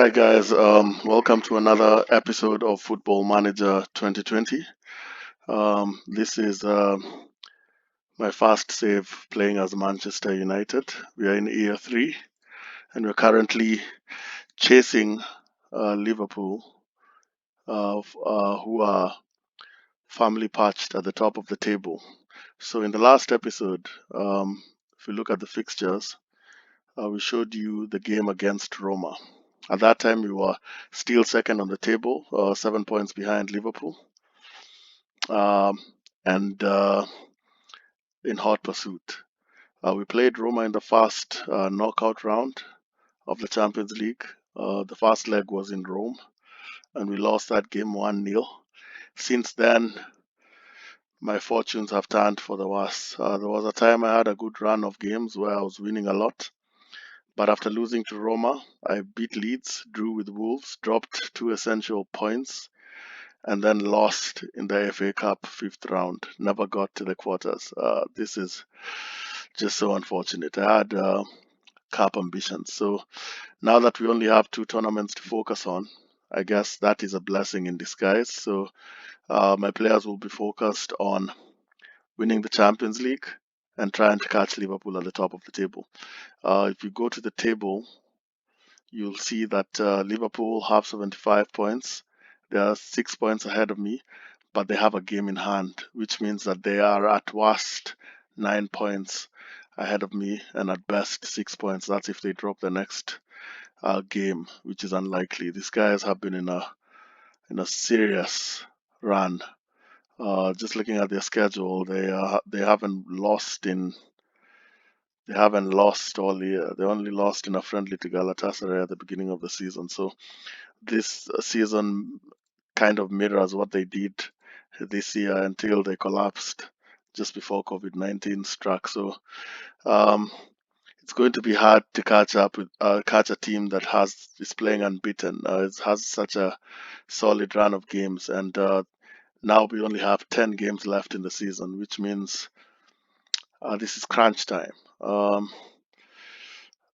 Hi guys, welcome to another episode of Football Manager 2020. This is my first save playing as Manchester United. We are in year three, and we're currently chasing Liverpool, who are firmly perched at the top of the table. So in the last episode, if you look at the fixtures, we showed you the game against Roma. At that time, we were still second on the table, 7 points behind Liverpool, um, and in hot pursuit. We played Roma in the first knockout round of the Champions League. The first leg was in Rome, and we lost that game 1-0. Since then, my fortunes have turned for the worse. There was a time I had a good run of games where I was winning a lot. But after losing to Roma, I beat Leeds, drew with Wolves, dropped two essential points, and then lost in the FA Cup fifth round. Never got to the quarters. This is just so unfortunate. I had cup ambitions. So now that we only have two tournaments to focus on, I guess that is a blessing in disguise. So my players will be focused on winning the Champions League and trying to catch Liverpool at the top of the table. If you go to the table, you'll see that Liverpool have 75 points. They are 6 points ahead of me, but they have a game in hand, which means that they are at worst 9 points ahead of me, and at best 6 points. That's if they drop the next game, which is unlikely. These guys have been in a serious run. Just looking at their schedule, they haven't lost all year. They only lost in a friendly to Galatasaray at the beginning of the season. So this season kind of mirrors what they did this year until they collapsed just before COVID-19 struck. So um, it's going to be hard to catch a team that is playing unbeaten. It has such a solid run of games, and now we only have 10 games left in the season, which means this is crunch time.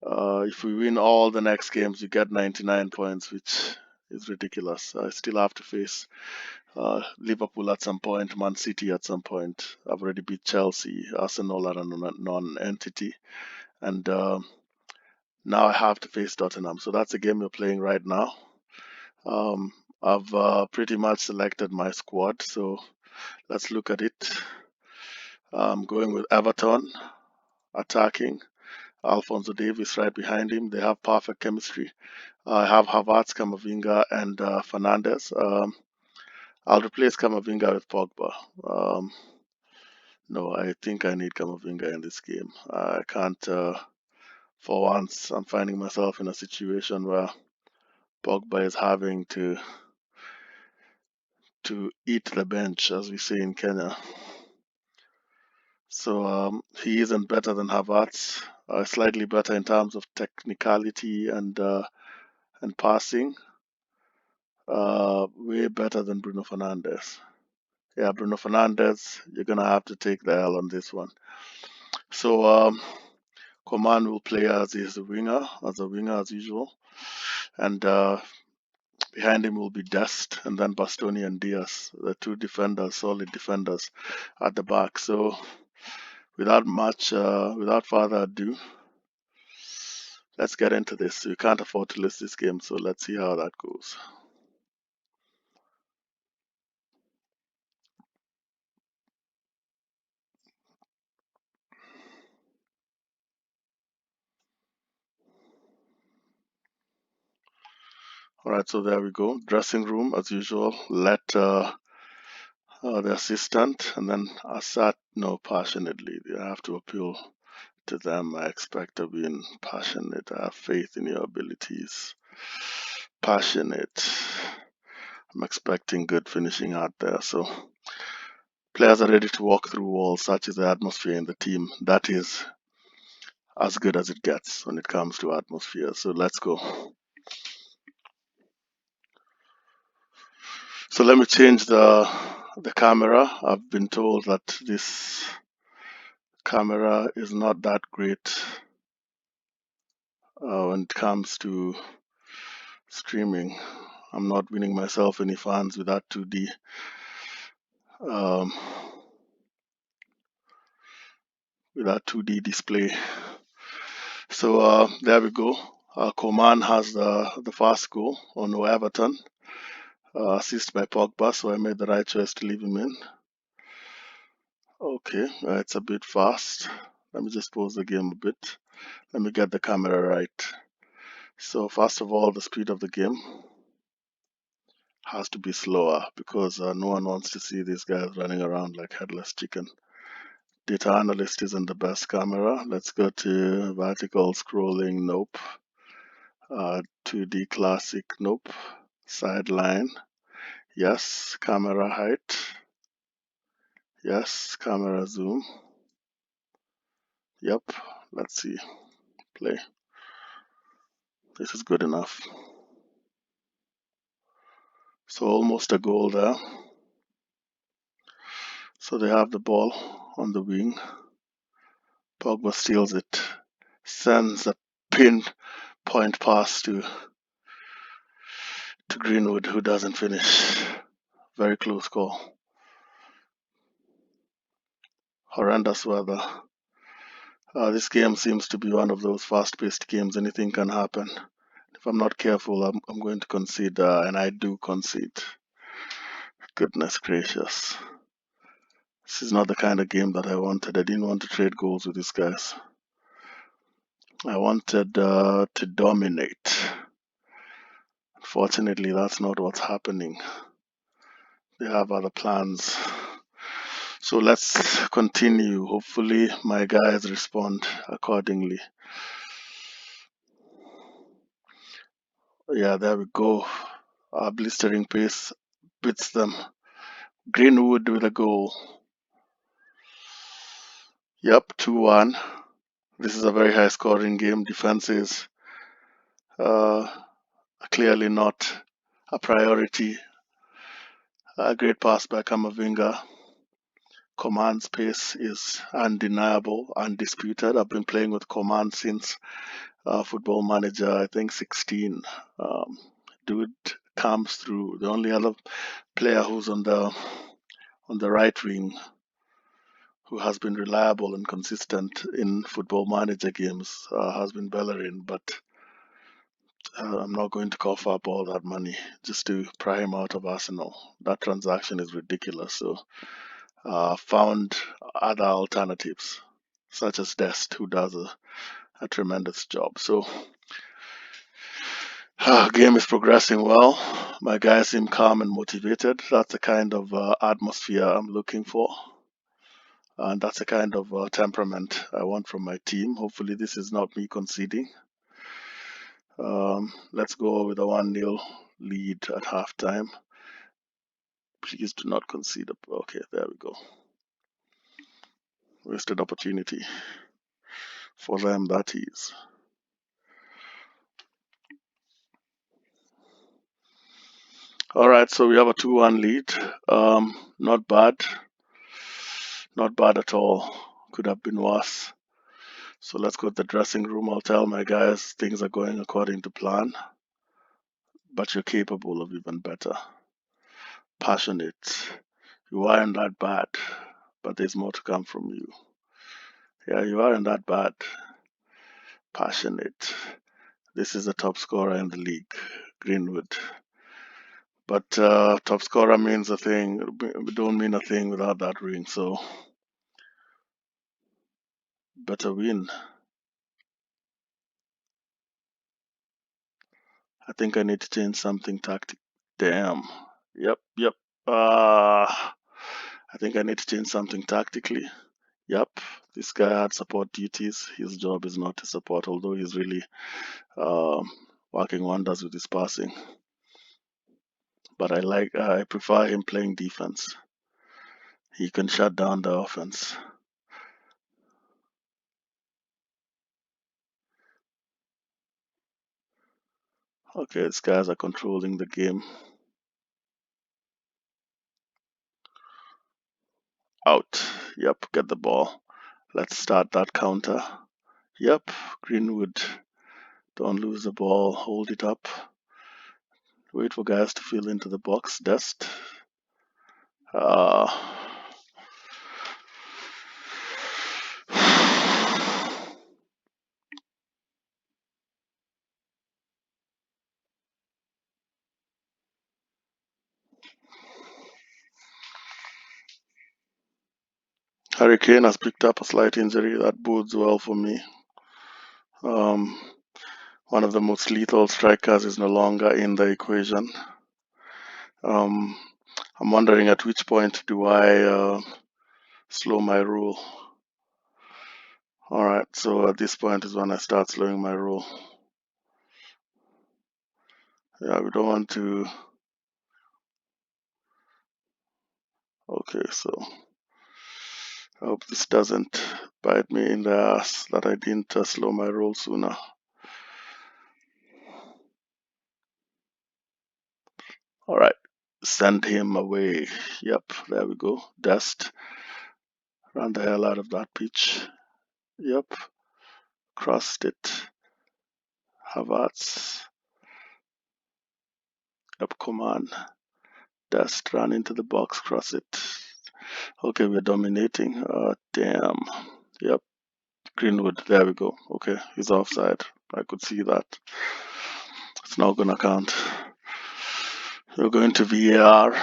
If we win all the next games, we get 99 points, which is ridiculous. I still have to face Liverpool at some point, Man City at some point. I've already beat Chelsea. Arsenal are a non-entity, and now I have to face Tottenham. So that's the game we're playing right now. I've pretty much selected my squad, so let's look at it. I'm going with Everton attacking. Alphonso Davies right behind him. They have perfect chemistry. I have Havertz, Camavinga, and Fernandes. I'll replace Camavinga with Pogba. No, I think I need Camavinga in this game. I can't. For once, I'm finding myself in a situation where Pogba is having to eat the bench, as we say in Kenya. So he isn't better than Havertz. Slightly better in terms of technicality and passing. Way better than Bruno Fernandes. Yeah, Bruno Fernandes, you're gonna have to take the L on this one. So Coman will play as a winger as usual, and behind him will be Dest, and then Bastoni and Diaz, the two defenders, solid defenders at the back. So without further ado, let's get into this. We can't afford to lose this game, so let's see how that goes. All right, so there we go. Dressing room as usual. Let the assistant and then Assad know passionately. I have to appeal to them. I expect of being passionate. I have faith in your abilities. Passionate. I'm expecting good finishing out there. So players are ready to walk through walls. Such is the atmosphere in the team. That is as good as it gets when it comes to atmosphere. So let's go. So let me change the camera. I've been told that this camera is not that great when it comes to streaming. I'm not winning myself any fans with that 2D. Um, with that 2D display. So there we go. Coman has the fast goal on Everton. Assist by Pogba, so I made the right choice to leave him in. Okay, it's a bit fast. Let me just pause the game a bit. Let me get the camera right. So first of all, the speed of the game has to be slower because no one wants to see these guys running around like headless chicken. Data analyst isn't the best camera. Let's go to vertical scrolling. Nope. 2D classic. Nope. Sideline. Yes. Camera height. Yes. Camera zoom. Yep. Let's see. Play. This is good enough. So almost a goal there. So they have the ball on the wing. Pogba steals it. Sends a pinpoint pass to Greenwood, who doesn't finish. Very close call. Horrendous weather. This game seems to be one of those fast-paced games. Anything can happen. If I'm not careful, I'm going to concede, and I do concede. Goodness gracious. This is not the kind of game that I wanted. I didn't want to trade goals with these guys. I wanted to dominate. Unfortunately, that's not what's happening. They have other plans. So let's continue. Hopefully, my guys respond accordingly. Yeah, there we go. Blistering pace beats them. Greenwood with a goal. Yep, 2-1. This is a very high scoring game. Defense is clearly not a priority. A great pass by Kamavinga. Coman's pace is undeniable, undisputed. I've been playing with Coman since Football Manager, I think 16. Dude comes through. The only other player who's on the right wing who has been reliable and consistent in Football Manager games has been Bellerin, but I'm not going to cough up all that money just to pry him out of Arsenal. That transaction is ridiculous. So found other alternatives, such as Dest, who does a tremendous job. So game is progressing well. My guys seem calm and motivated. That's the kind of atmosphere I'm looking for. And that's the kind of temperament I want from my team. Hopefully this is not me conceding. Let's go with a 1-0 lead at halftime. Please do not concede. Okay, there we go. Wasted opportunity. For them, that is. All right, so we have a 2-1 lead. Not bad. Not bad at all. Could have been worse. So let's go to the dressing room. I'll tell my guys things are going according to plan, but you're capable of even better. Passionate. You aren't that bad, but there's more to come from you. Yeah, you aren't that bad. Passionate. This is the top scorer in the league, Greenwood. But top scorer means a thing. We don't mean a thing without that ring. So better win. I think I need to change something tactic. Damn. Yep. I think I need to change something tactically. Yep. This guy had support duties. His job is not to support, although he's really working wonders with his passing. But I prefer him playing defense. He can shut down the offense. Okay, these guys are controlling the game. Out. Yep, get the ball. Let's start that counter. Yep, Greenwood. Don't lose the ball. Hold it up. Wait for guys to fill into the box. Dust. Uh, Harry Kane has picked up a slight injury. That bodes well for me. Um, one of the most lethal strikers is no longer in the equation. I'm wondering at which point do I slow my roll. Alright, so at this point is when I start slowing my roll. Yeah, we don't want to... Okay, so I hope this doesn't bite me in the ass that I didn't slow my roll sooner. Alright, send him away. Yep, there we go. Dust. Run the hell out of that pitch. Yep, crossed it. Havertz. Yep, come on. Dust, run into the box, cross it. Okay, we're dominating. Damn. Yep, Greenwood. There we go. Okay, he's offside. I could see that. It's not gonna count. We're going to VAR,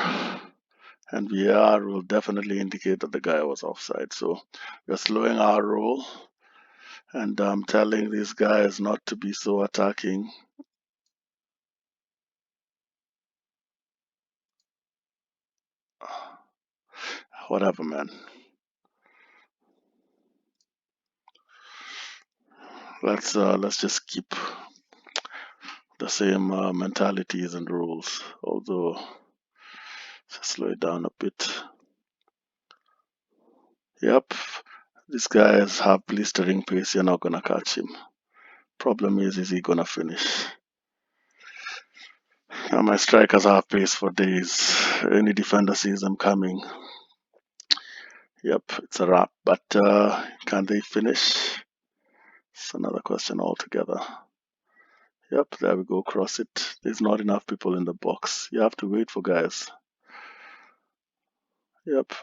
and VAR will definitely indicate that the guy was offside. So we're slowing our roll, and I'm telling these guys not to be so attacking. Whatever, man. Let's just keep the same mentalities and rules, although just slow it down a bit. Yep, these guys have blistering pace. You're not gonna catch him. Problem is he gonna finish? And my strikers have pace for days. Any defender sees them coming. Yep, it's a wrap. But can they finish? It's another question altogether. Yep, there we go. Cross it. There's not enough people in the box. You have to wait for guys. Yep.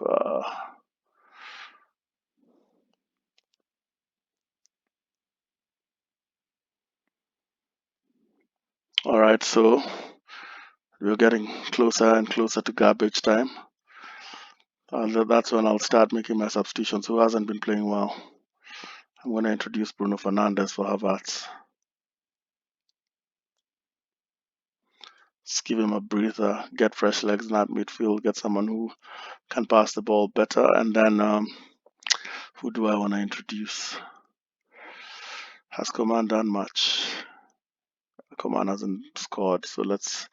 All right, so we're getting closer and closer to garbage time. And that's when I'll start making my substitutions. Who hasn't been playing well? I'm going to introduce Bruno Fernandes for Havertz. Just give him a breather, get fresh legs in that midfield, get someone who can pass the ball better. And then who do I want to introduce? Has Coman done much? Coman hasn't scored, so let's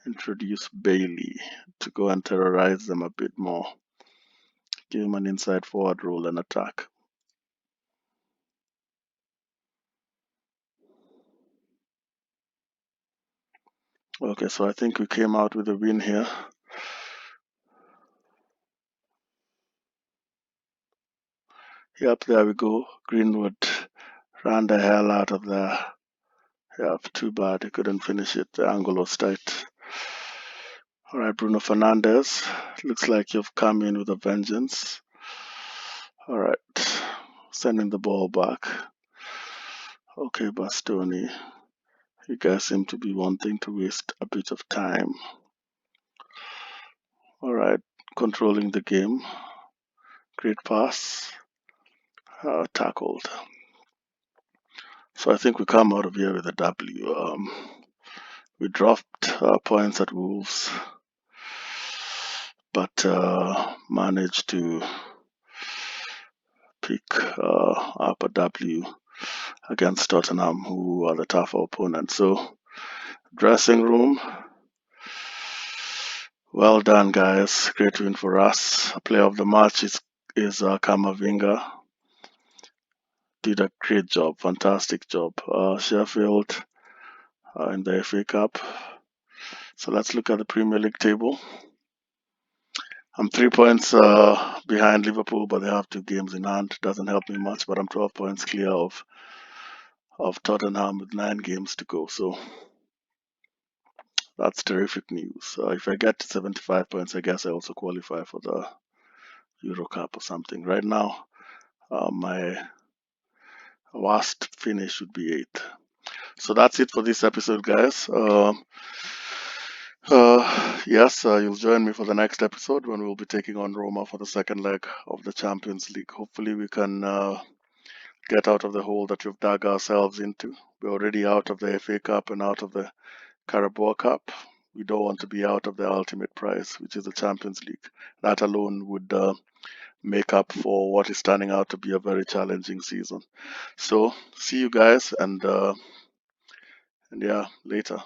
introduce Bailey to go and terrorize them a bit more. Give him an inside forward role and attack. Okay, so I think we came out with a win here. Yep, there we go. Greenwood ran the hell out of there. Yep, too bad he couldn't finish it. The angle was tight. All right, Bruno Fernandes. Looks like you've come in with a vengeance. All right, sending the ball back. Okay, Bastoni. You guys seem to be wanting to waste a bit of time. All right, controlling the game. Great pass. Tackled. So I think we come out of here with a W. We dropped points at Wolves, but managed to pick up a W against Tottenham, who are the tougher opponent. So, dressing room. Well done, guys. Great win for us. Player of the match is Kamavinga. Did a great job, fantastic job. Sheffield in the FA Cup. So let's look at the Premier League table. I'm 3 points behind Liverpool, but they have 2 games in hand. Doesn't help me much, but I'm 12 points clear of Tottenham with 9 games to go. So That's terrific news. If I get to 75 points, I guess I also qualify for the Euro Cup or something. Right now, my worst finish would be 8th. So that's it for this episode, guys. Yes, you'll join me for the next episode when we'll be taking on Roma for the second leg of the Champions League. Hopefully, we can get out of the hole that we've dug ourselves into. We're already out of the FA Cup and out of the Carabao Cup. We don't want to be out of the ultimate prize, which is the Champions League. That alone would make up for what is turning out to be a very challenging season. So, see you guys, and yeah, later.